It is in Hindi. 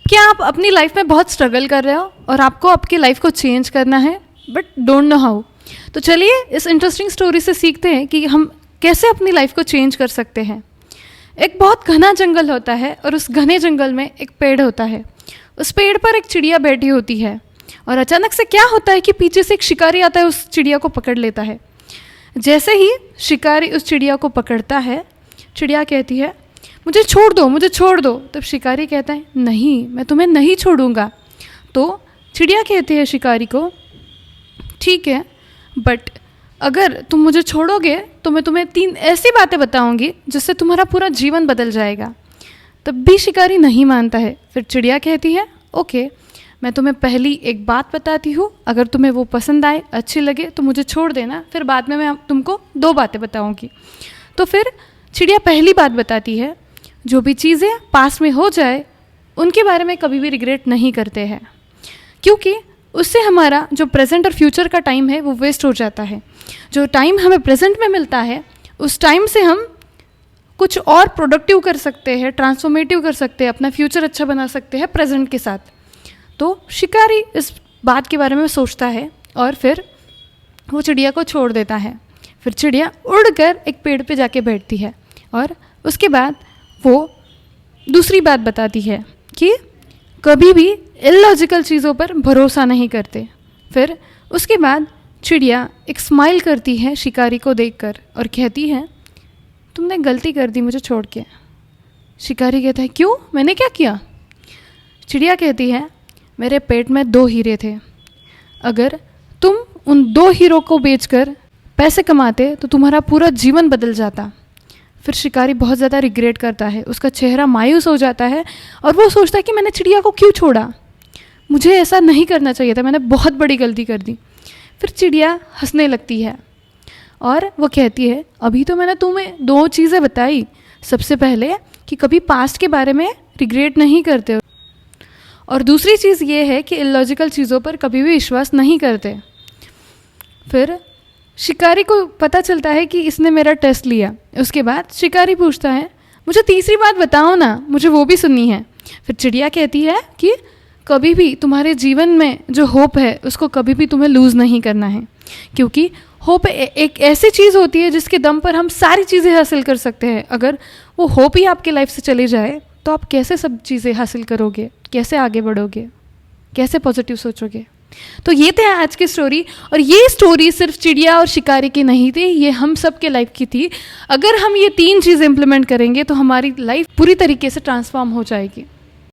क्या आप अपनी लाइफ में बहुत स्ट्रगल कर रहे हो और आपको आपकी लाइफ को चेंज करना है बट डोंट नो हाउ? तो चलिए इस इंटरेस्टिंग स्टोरी से सीखते हैं कि हम कैसे अपनी लाइफ को चेंज कर सकते हैं। एक बहुत घना जंगल होता है और उस घने जंगल में एक पेड़ होता है। उस पेड़ पर एक चिड़िया बैठी होती है और अचानक से क्या होता है कि पीछे से एक शिकारी आता है, उस चिड़िया को पकड़ लेता है। जैसे ही शिकारी उस चिड़िया को पकड़ता है, चिड़िया कहती है मुझे छोड़ दो, मुझे छोड़ दो। तब शिकारी कहता है नहीं, मैं तुम्हें नहीं छोड़ूंगा। तो चिड़िया कहती है शिकारी को ठीक है, बट अगर तुम मुझे छोड़ोगे तो मैं तुम्हें 3 ऐसी बातें बताऊंगी जिससे तुम्हारा पूरा जीवन बदल जाएगा। तब भी शिकारी नहीं मानता है। फिर चिड़िया कहती है ओके, मैं तुम्हें पहली एक बात बताती हूँ, अगर तुम्हें वो पसंद आए, अच्छी लगे तो मुझे छोड़ देना, फिर बाद में मैं तुमको 2 बातें बताऊँगी। तो फिर चिड़िया पहली बात बताती है जो भी चीज़ें पास में हो जाए उनके बारे में कभी भी रिग्रेट नहीं करते हैं, क्योंकि उससे हमारा जो प्रेजेंट और फ्यूचर का टाइम है वो वेस्ट हो जाता है। जो टाइम हमें प्रेजेंट में मिलता है उस टाइम से हम कुछ और प्रोडक्टिव कर सकते हैं, ट्रांसफॉर्मेटिव कर सकते हैं, अपना फ्यूचर अच्छा बना सकते हैं प्रेजेंट के साथ। तो शिकारी इस बात के बारे में सोचता है और फिर वो चिड़िया को छोड़ देता है। फिर चिड़िया उड़कर एक पेड़ पे जाके बैठती है और उसके बाद वो दूसरी बात बताती है कि कभी भी इलॉजिकल चीज़ों पर भरोसा नहीं करते। फिर उसके बाद चिड़िया एक स्माइल करती है शिकारी को देखकर और कहती है तुमने गलती कर दी मुझे छोड़ के। शिकारी कहता है क्यों, मैंने क्या किया? चिड़िया कहती है मेरे पेट में 2 हीरे थे, अगर तुम उन 2 हीरो को बेचकर पैसे कमाते तो तुम्हारा पूरा जीवन बदल जाता। फिर शिकारी बहुत ज़्यादा रिग्रेट करता है, उसका चेहरा मायूस हो जाता है और वो सोचता है कि मैंने चिड़िया को क्यों छोड़ा, मुझे ऐसा नहीं करना चाहिए था, मैंने बहुत बड़ी गलती कर दी। फिर चिड़िया हंसने लगती है और वो कहती है अभी तो मैंने तुम्हें 2 चीज़ें बताई। सबसे पहले कि कभी पास्ट के बारे में रिग्रेट नहीं करते, और दूसरी चीज़ ये है कि इलॉजिकल चीज़ों पर कभी भी विश्वास नहीं करते। फिर शिकारी को पता चलता है कि इसने मेरा टेस्ट लिया। उसके बाद शिकारी पूछता है मुझे तीसरी बात बताओ ना, मुझे वो भी सुननी है। फिर चिड़िया कहती है कि कभी भी तुम्हारे जीवन में जो होप है उसको कभी भी तुम्हें लूज़ नहीं करना है, क्योंकि होप एक ऐसी चीज़ होती है जिसके दम पर हम सारी चीज़ें हासिल कर सकते हैं। अगर वो होप ही आपके लाइफ से चली जाए तो आप कैसे सब चीज़ें हासिल करोगे, कैसे आगे बढ़ोगे, कैसे पॉजिटिव सोचोगे? तो ये थे आज की स्टोरी, और ये स्टोरी सिर्फ चिड़िया और शिकारी की नहीं थी, ये हम सब के लाइफ की थी। अगर हम ये 3 चीज़ इम्प्लीमेंट करेंगे तो हमारी लाइफ पूरी तरीके से ट्रांसफॉर्म हो जाएगी।